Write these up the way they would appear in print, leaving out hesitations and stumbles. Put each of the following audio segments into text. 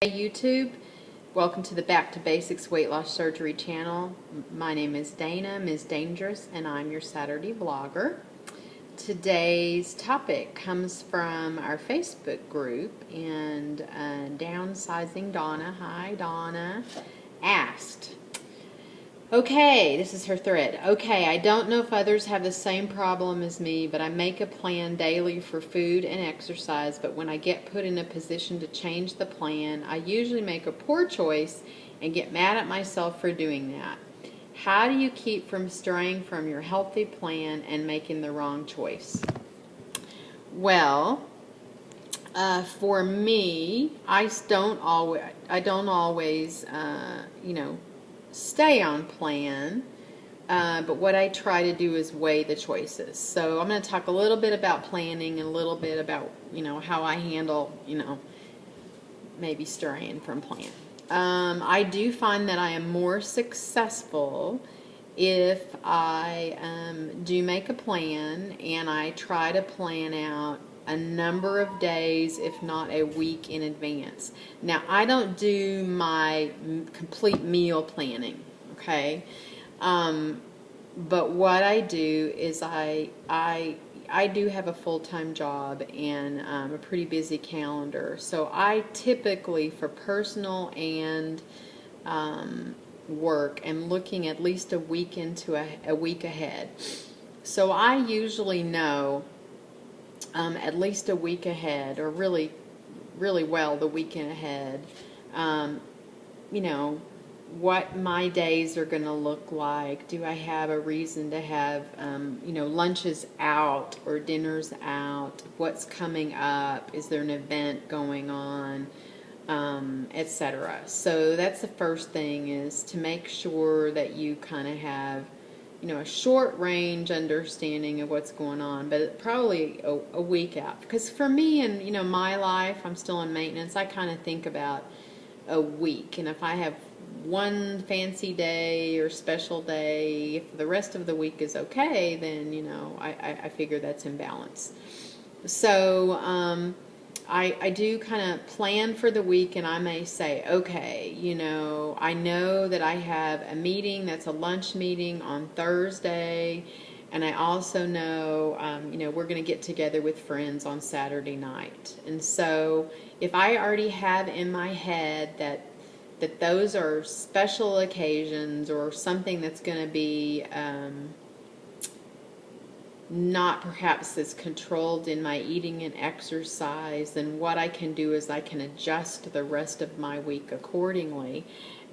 Hey YouTube, welcome to the Back to Basics Weight Loss Surgery channel. My name is Dana, MsDanaGerous, and I'm your Saturday vlogger. Today's topic comes from our Facebook group, and Downsizing Donna, hi Donna, asked, okay, this is her thread. Okay, I don't know if others have the same problem as me, but I make a plan daily for food and exercise, but when I get put in a position to change the plan, I usually make a poor choice and get mad at myself for doing that. How do you keep from straying from your healthy plan and making the wrong choice? Well, for me, I don't always, stay on plan, but what I try to do is weigh the choices. So I'm going to talk a little bit about planning and a little bit about, how I handle, maybe straying from plan. I do find that I am more successful if I do make a plan and I try to plan out a number of days, if not a week in advance. Now, I don't do my complete meal planning, okay? But what I do is I do have a full-time job and a pretty busy calendar. So I typically, for personal and work, am looking at least a week into a week ahead. So I usually know at least a week ahead, or really well the weekend ahead, what my days are going to look like. Do I have a reason to have, lunches out or dinners out? What's coming up? Is there an event going on? Etc. So that's the first thing, is to make sure that you kind of have a short range understanding of what's going on, but probably a week out. Because for me and my life, I'm still in maintenance, I kind of think about a week. And if I have one fancy day or special day, if the rest of the week is okay, then I figure that's in balance. So I do kind of plan for the week, and I may say, okay, I know that I have a meeting that's a lunch meeting on Thursday, and I also know, we're going to get together with friends on Saturday night. And so if I already have in my head that those are special occasions or something that's going to be not perhaps as controlled in my eating and exercise, then what I can do is I can adjust the rest of my week accordingly.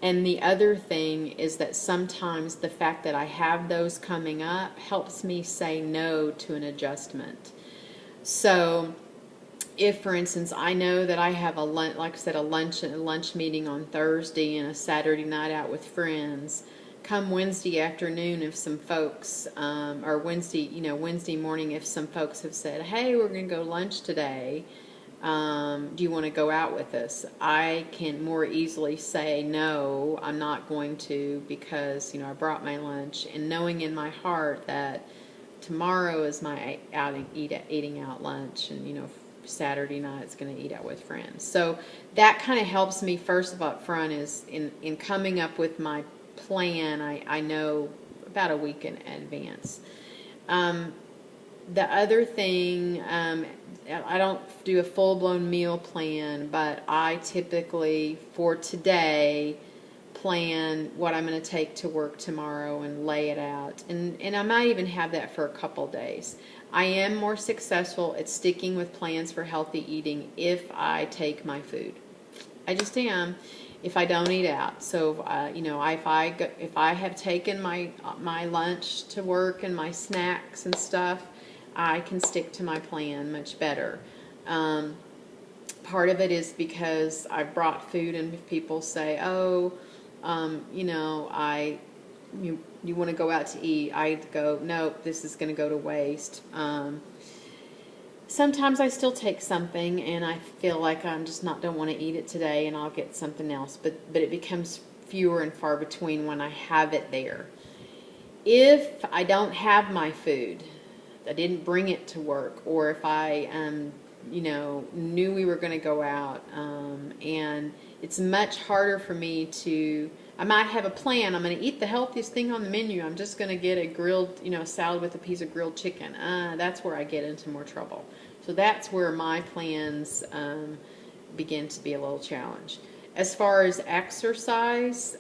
And the other thing is that sometimes the fact that I have those coming up helps me say no to an adjustment. So if, for instance, I know that I have a lunch meeting on Thursday and a Saturday night out with friends, come Wednesday afternoon, if some folks, or Wednesday morning, if some folks have said, hey, we're going to go lunch today, do you want to go out with us? I can more easily say, no, I'm not going to, because, I brought my lunch, and knowing in my heart that tomorrow is my eating out lunch, and, Saturday night it's going to eat out with friends. So that kind of helps me, first of all, up front, is in coming up with my plan. I know about a week in advance. The other thing, I don't do a full-blown meal plan, but I typically, for today, plan what I'm going to take to work tomorrow and lay it out. And I might even have that for a couple days. I am more successful at sticking with plans for healthy eating if I take my food. I just am, if I don't eat out. So, if I have taken my lunch to work and my snacks and stuff, I can stick to my plan much better. Part of it is because I brought food, and if people say, oh, you want to go out to eat, I go, nope, this is going to go to waste. Sometimes I still take something, and I feel like I'm just don't want to eat it today, and I'll get something else. But it becomes fewer and far between when I have it there. If I don't have my food, I didn't bring it to work, or if I knew we were going to go out, and it's much harder for me to. I might have a plan. I'm going to eat the healthiest thing on the menu. I'm just going to get a grilled, salad with a piece of grilled chicken. That's where I get into more trouble. So that's where my plans begin to be a little challenged. As far as exercise,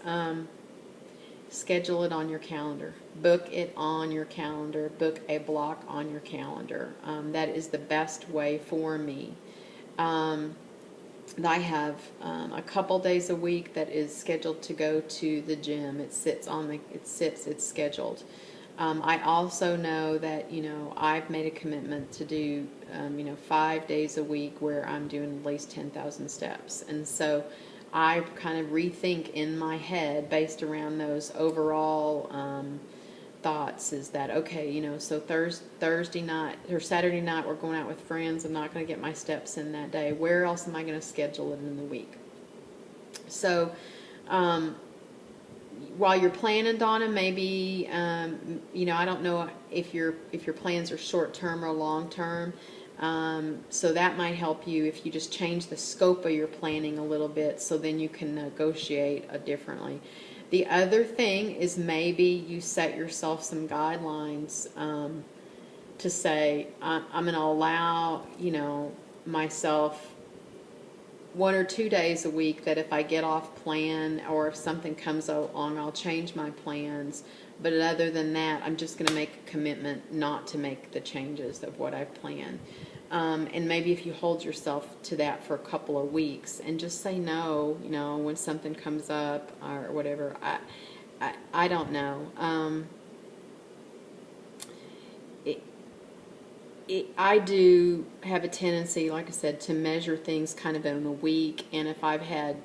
schedule it on your calendar. Book it on your calendar. Book a block on your calendar. That is the best way for me. I have a couple days a week that is scheduled to go to the gym. It's scheduled. I also know that, I've made a commitment to do, 5 days a week where I'm doing at least 10,000 steps. And so I kind of rethink in my head based around those overall thoughts is that, okay, so Thursday night or Saturday night we're going out with friends. I'm not going to get my steps in that day. Where else am I going to schedule it in the week? So while you're planning, Donna, maybe I don't know if your plans are short term or long term. So that might help you if you just change the scope of your planning a little bit, so then you can negotiate differently. The other thing is maybe you set yourself some guidelines to say, I'm going to allow, myself 1 or 2 days a week that if I get off plan or if something comes along, I'll change my plans. But other than that, I'm just going to make a commitment not to make the changes of what I've planned. And maybe if you hold yourself to that for a couple of weeks and just say no, when something comes up or whatever. I don't know. I do have a tendency, like I said, to measure things kind of in a week. And if I've had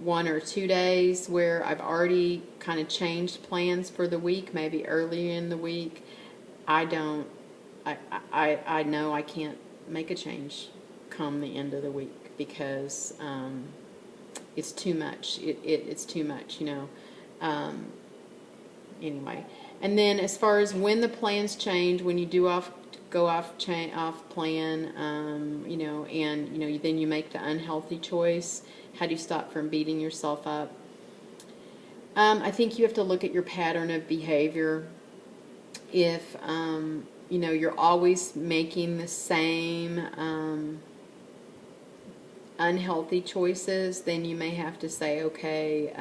1 or 2 days where I've already kind of changed plans for the week, maybe earlier in the week, I know I can't make a change come the end of the week because it's too much. It's too much, anyway. And then as far as when the plans change, when you do go off plan, then you make the unhealthy choice. How do you stop from beating yourself up? I think you have to look at your pattern of behavior. If you're always making the same unhealthy choices, then you may have to say, okay,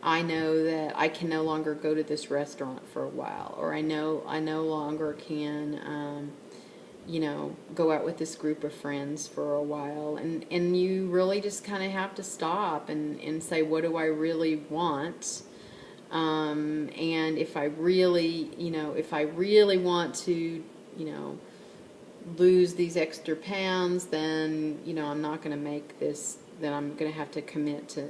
I know that I can no longer go to this restaurant for a while, or I no longer can, go out with this group of friends for a while, and you really just kind of have to stop and say, what do I really want? And if I really want to, lose these extra pounds, then, I'm not going to make this, then I'm going to have to commit to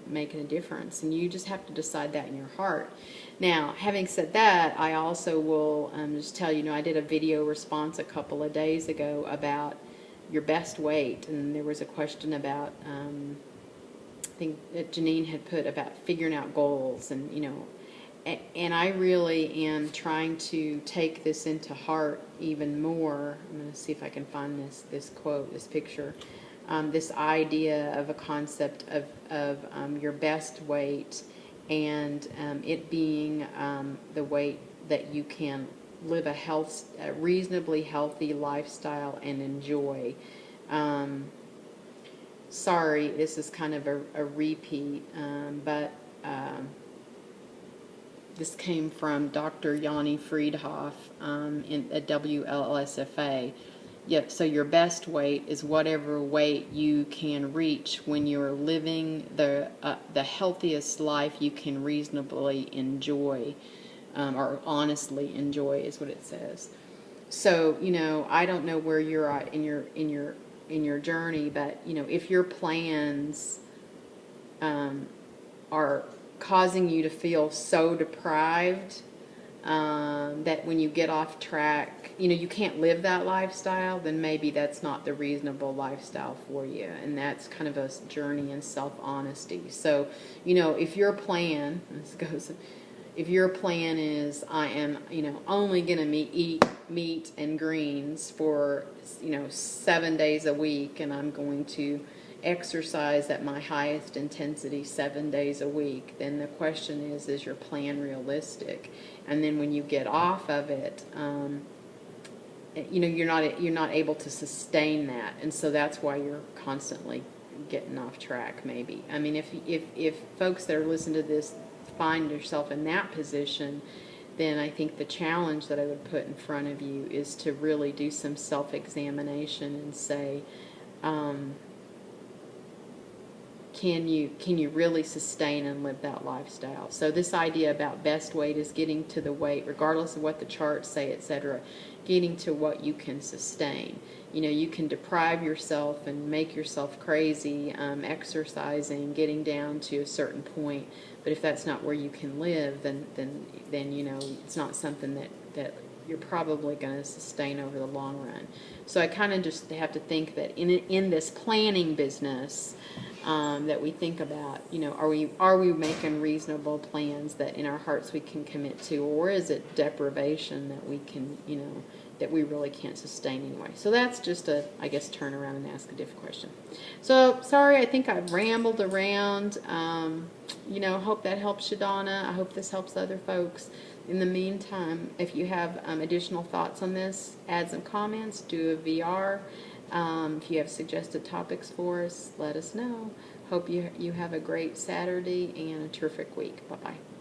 making a difference. And you just have to decide that in your heart. Now, having said that, I also will just tell you, I did a video response a couple of days ago about your best weight, and there was a question about, I think that Janine had put about figuring out goals, and and I really am trying to take this into heart even more. I'm going to see if I can find this quote, this picture, this idea of a concept of your best weight, and it being the weight that you can live a reasonably healthy lifestyle and enjoy. Sorry, this is kind of a repeat, but this came from Dr. Yanni Friedhoff at WLSFA. Yep, so your best weight is whatever weight you can reach when you're living the healthiest life you can reasonably enjoy, or honestly enjoy, is what it says. So I don't know where you're at in your journey, but if your plans are causing you to feel so deprived that when you get off track, you can't live that lifestyle, then maybe that's not the reasonable lifestyle for you. And that's kind of a journey in self-honesty. So, if your plan, this goes, if your plan is I am, only going to eat meat and greens for, 7 days a week, and I'm going to exercise at my highest intensity 7 days a week, then the question is your plan realistic? And then when you get off of it, you're not able to sustain that, and so that's why you're constantly getting off track. Maybe, I mean, if folks that are listening to this find yourself in that position, then I think the challenge that I would put in front of you is to really do some self-examination and say, can you really sustain and live that lifestyle? So this idea about best weight is getting to the weight, regardless of what the charts say, etc., getting to what you can sustain. You can deprive yourself and make yourself crazy, exercising, getting down to a certain point, but if that's not where you can live, then it's not something that you're probably going to sustain over the long run. So I kind of just have to think that in this planning business, that we think about, are we making reasonable plans that in our hearts we can commit to, or is it deprivation that we can, that we really can't sustain anyway? So that's just I guess, turn around and ask a different question. So sorry, I think I've rambled around. Hope that helps you, Donna. I hope this helps other folks. In the meantime, if you have additional thoughts on this, add some comments, do a VR. If you have suggested topics for us, let us know. Hope you have a great Saturday and a terrific week. Bye-bye.